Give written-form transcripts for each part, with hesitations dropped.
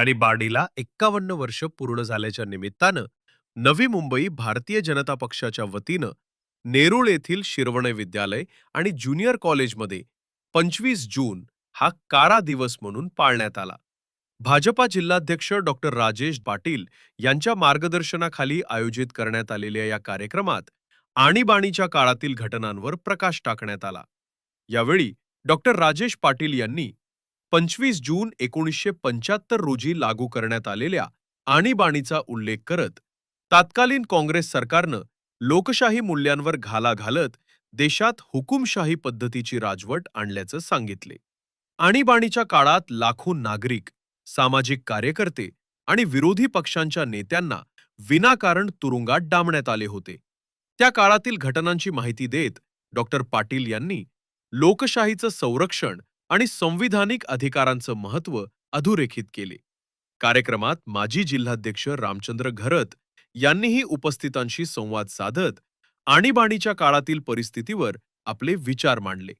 आणीबाणीला 51 वर्ष पूर्ण झाल्याच्या निमित्तानं नवी मुंबई भारतीय जनता पक्षाच्या वतीनं नेरूळ येथील शिरवणे विद्यालय आणि ज्युनियर कॉलेजमध्ये 25 जून हा काळा दिवस म्हणून पाळण्यात आला. भाजपा जिल्हाध्यक्ष डॉक्टर राजेश पाटील यांच्या मार्गदर्शनाखाली आयोजित करण्यात आलेल्या या कार्यक्रमात आणीबाणीच्या काळातील घटनांवर प्रकाश टाकण्यात आला. यावेळी डॉक्टर राजेश पाटील यांनी 25 जून 1975 रोजी लागू करण्यात आलेल्या आणीबाणीचा उल्लेख करत तत्कालीन काँग्रेस सरकारनं लोकशाही मूल्यांवर घाला घालत देशात हुकुमशाही पद्धतीची राजवट आणल्याचं सांगितले. आणीबाणीच्या काळात लाखो नागरिक, सामाजिक कार्यकर्ते आणि विरोधी पक्षांच्या नेत्यांना विनाकारण तुरुंगात डांबण्यात आले होते. त्या काळातील घटनांची माहिती देत डॉक्टर पाटील यांनी लोकशाहीचं संरक्षण आणि संविधानिक अधिकारांचं महत्त्व अधोरेखित केले. कार्यक्रमात माजी जिल्हाध्यक्ष रामचंद्र घरत यांनीही उपस्थितांशी संवाद साधत आणीबाणीच्या काळातील परिस्थितीवर आपले विचार मांडले.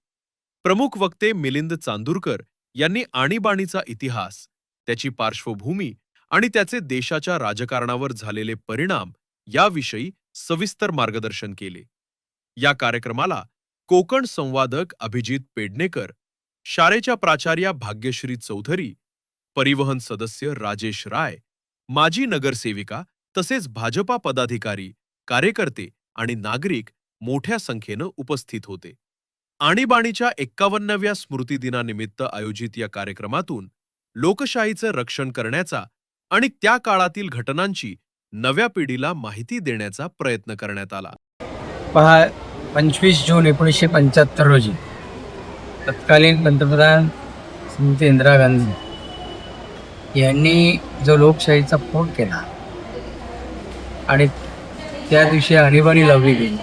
प्रमुख वक्ते मिलिंद चांदूरकर यांनी आणीबाणीचा इतिहास, त्याची पार्श्वभूमी आणि त्याचे देशाच्या राजकारणावर झालेले परिणाम याविषयी सविस्तर मार्गदर्शन केले. या कार्यक्रमाला कोकण संवादक अभिजित पेडणेकर, शाळेच्या प्राचार्या भाग्यश्री चौधरी, परिवहन सदस्य राजेश राय, माजी नगरसेविका तसेच भाजपा पदाधिकारी, कार्यकर्ते आणि नागरिक मोठ्या संख्येनं उपस्थित होते. आणीबाणीच्या 51व्या स्मृतिदिनानिमित्त आयोजित या कार्यक्रमातून लोकशाहीचं रक्षण करण्याचा आणि त्या काळातील घटनांची नव्या पिढीला माहिती देण्याचा प्रयत्न करण्यात आला. पहा, 25 जून 1975 रोजी तत्कालीन पंतप्रधान श्रीमती इंदिरा गांधी यांनी जो लोकशाहीचा फोड केला आणि त्या दिवशी आणीबाणी लावली गेली,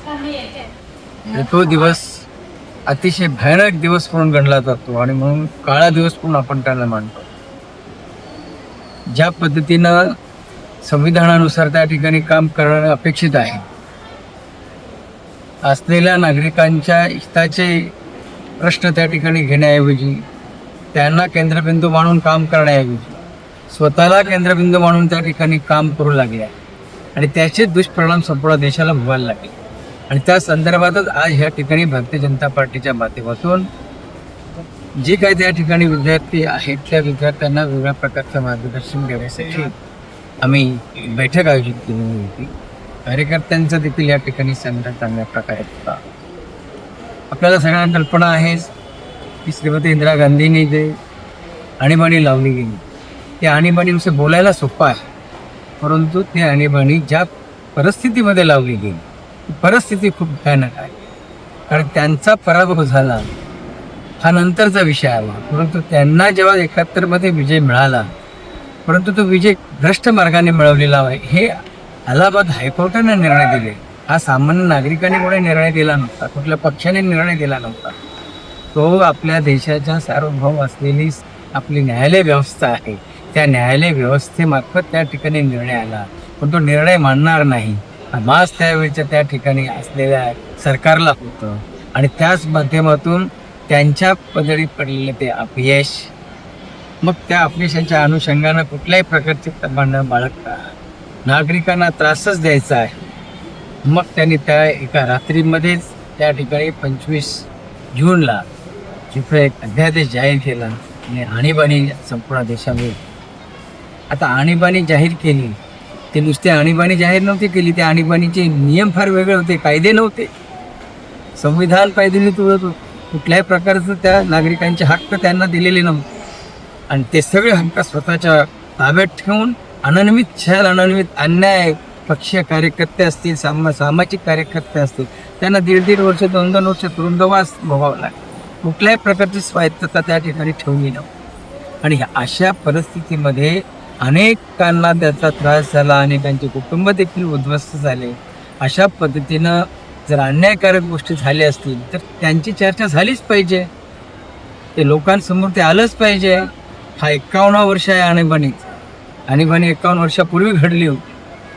तो दिवस अतिशय भयानक दिवस म्हणून गणला जातो आणि म्हणून काळा दिवस म्हणून आपण त्यांना मानतो. ज्या पद्धतीनं संविधानानुसार त्या ठिकाणी काम करणं अपेक्षित आहे, असलेल्या नागरिकांच्या हिताचे प्रश्न त्या ठिकाणी घेण्याऐवजी, त्यांना केंद्रबिंदू मानून काम करण्याऐवजी स्वतःला केंद्रबिंदू मानून त्या ठिकाणी काम करू लागले आणि त्याचे दुष्परिणाम संपूर्ण देशाला भोगायला लागले. आणि त्या संदर्भातच आज ह्या ठिकाणी भारतीय जनता पार्टीच्या माध्यमातून जे काही त्या ठिकाणी विद्यार्थी आहेत त्या विद्यार्थ्यांना वेगळ्या प्रकारचं मार्गदर्शन देण्यासाठी आम्ही बैठक आयोजित केली होती. कार्यकर्त्यांचा देखील या ठिकाणी संघटन चांगल्या प्रकारे होता. आपल्याला सगळ्यांना कल्पना आहे की श्रीमती इंदिरा गांधींनी जे आणीबाणी लावली गेली, त्या आणीबाणीविषयी बोलायला सोपं आहे, परंतु ती आणीबाणी ज्या परिस्थितीमध्ये लावली गेली ती परिस्थिती खूप भयानक आहे. कारण त्यांचा पराभव झाला हा नंतरचा विषय आला, परंतु त्यांना जेव्हा 71मध्ये विजय मिळाला, परंतु तो विजय भ्रष्ट मार्गाने मिळवलेला आहे हे अलाहाबाद हायकोर्टाने निर्णय दिले. हा सामान्य नागरिकांनी कोणी निर्णय दिला नव्हता, कुठल्या पक्षाने निर्णय दिला नव्हता. तो आपल्या देशाच्या सार्वभौम असलेली आपली न्यायालय व्यवस्था आहे, त्या न्यायालय व्यवस्थेमार्फत त्या ठिकाणी निर्णय आला. पण तो निर्णय मानणार नाही मास त्यावेळेच्या त्या ठिकाणी असलेल्या सरकारला होतं आणि त्याच माध्यमातून त्यांच्या पदरी पडलेले ते अपयश, मग त्या अपयशाच्या अनुषंगानं कुठल्याही प्रकारचे प्रमाण बाळगता नागरिकांना त्रासच द्यायचा आहे. मग त्यांनी त्या एका रात्रीमध्येच त्या ठिकाणी 25 जूनला तिथं एक अध्यादेश जाहीर केला आणि आणीबाणी संपूर्ण देशामध्ये. आता आणीबाणी जाहीर केली, ते नुसते आणीबाणी जाहीर नव्हती केली, त्या आणीबाणीचे नियम फार वेगळे होते, कायदे नव्हते. संविधान कायद्याने कुठल्याही प्रकारचं त्या नागरिकांचे हक्क त्यांना दिलेले नव्हते आणि ते सगळे हक्क स्वतःच्या ताब्यात ठेवून अनन्वित अन्याय पक्षीय कार्यकर्ते असतील, सामाजिक कार्यकर्ते असतील, त्यांना 1.5 वर्ष 2 वर्ष तुरुंगवास भोगावा लागला. कुठल्याही प्रकारची स्वायत्तता त्या ठिकाणी ठेवली नव्हती आणि अशा परिस्थितीमध्ये अनेकांना त्याचा त्रास झाला, अनेकांचे कुटुंब देखील उद्ध्वस्त झाले. अशा पद्धतीनं जर अन्यायकारक गोष्टी झाल्या असतील तर त्यांची चर्चा झालीच पाहिजे, ते लोकांसमोर ते आलंच पाहिजे. हा 51 वर्ष आहे आणीबाणीचा. आणीबाणी 51 वर्षापूर्वी घडली होती,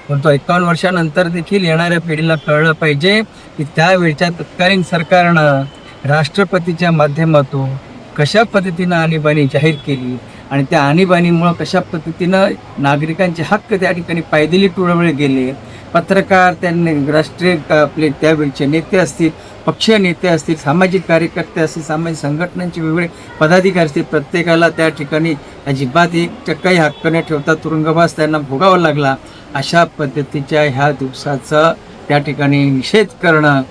पण तो 51 वर्षानंतर देखील येणाऱ्या पिढीला कळलं पाहिजे की त्यावेळच्या तत्कालीन सरकारनं राष्ट्रपतीच्या माध्यमातून कशा पद्धतीनं आणीबाणी जाहीर केली आणि त्या आणीबाणीमुळं कशा पद्धतीनं नागरिकांचे हक्क त्या ठिकाणी पायदळी तुडवले गेले. पत्रकार, त्यांनी राष्ट्रीय आपले त्यावेळचे नेते असतील, पक्षीय नेते असतील, सामाजिक कार्यकर्ते असतील, सामाजिक संघटनांचे वेगवेगळे पदाधिकारी असतील, प्रत्येकाला त्या ठिकाणी अजिबात एक टक्काही हक्क न ठेवता तुरुंगवास त्यांना भोगावा लागला. अशा पद्धतीच्या ह्या दिवसाचा त्या ठिकाणी निषेध करणं,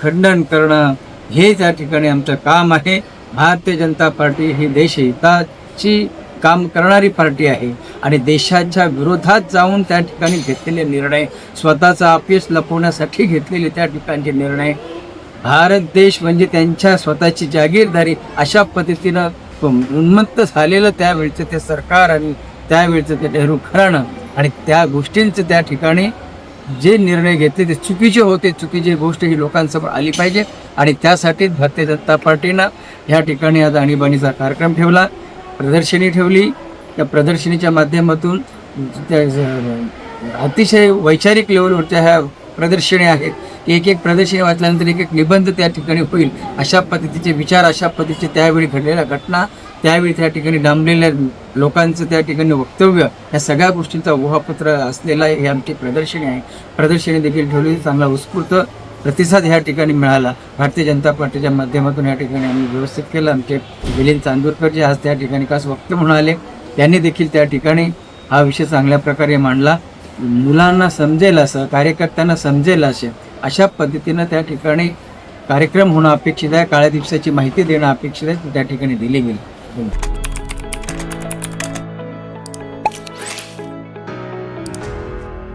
खंडन करणं हे त्या ठिकाणी आमचं काम आहे. भारतीय जनता पार्टी ही देशहिताची काम करणारी पार्टी आहे आणि देशाच्या विरोधात जाऊन त्या ठिकाणी घेतलेले निर्णय, स्वतःचा अपयश लपवण्यासाठी घेतलेले त्या ठिकाणचे निर्णय, भारत देश म्हणजे त्यांच्या स्वतःची जागीरदारी अशा पद्धतीनं उन्मत्त झालेलं त्यावेळचं ते सरकार आणि त्यावेळचं ते नेहरू घराणं आणि त्या गोष्टींचं त्या ठिकाणी जे निर्णय घेतले ते चुकीचे होते. चुकीची गोष्ट ही लोकांसमोर आली पाहिजे आणि त्यासाठी भारतीय जनता पार्टीनं ह्या ठिकाणी आज आणीबाणीचा कार्यक्रम ठेवला, प्रदर्शनी ठेवली. त्या प्रदर्शनीच्या माध्यमातून अतिशय वैचारिक लेवलवरच्या ह्या प्रदर्शनी आहेत. एक एक प्रदर्शनी वाचल्यानंतर एक एक निबंध त्या ठिकाणी होईल. अशा पद्धतीचे विचार, अशा पद्धतीचे त्यावेळी घडलेल्या घटना, त्यावेळी त्या ठिकाणी डांबलेल्या लोकांचं त्या ठिकाणी वक्तव्य, या सगळ्या गोष्टींचा ऊहापोत्र असलेला हे आमची प्रदर्शनी आहे. प्रदर्शनी देखील ठेवली. चांगला उत्स्फूर्त प्रतिसाद ह्या ठिकाणी मिळाला. भारतीय जनता पार्टीच्या माध्यमातून या ठिकाणी आम्ही व्यवस्थित केलं. आमचे मिलिंद चांदूरकर जे आज त्या ठिकाणी खास वक्ते म्हणून आले, त्यांनी देखील त्या ठिकाणी हा विषय चांगल्या प्रकारे मांडला. मुलांना समजेल असं, कार्यकर्त्यांना समजेल असे अशा पद्धतीनं त्या ठिकाणी कार्यक्रम होणं अपेक्षित आहे. काळ्या दिवसाची माहिती देणं अपेक्षित आहे, त्या ठिकाणी दिली गेली.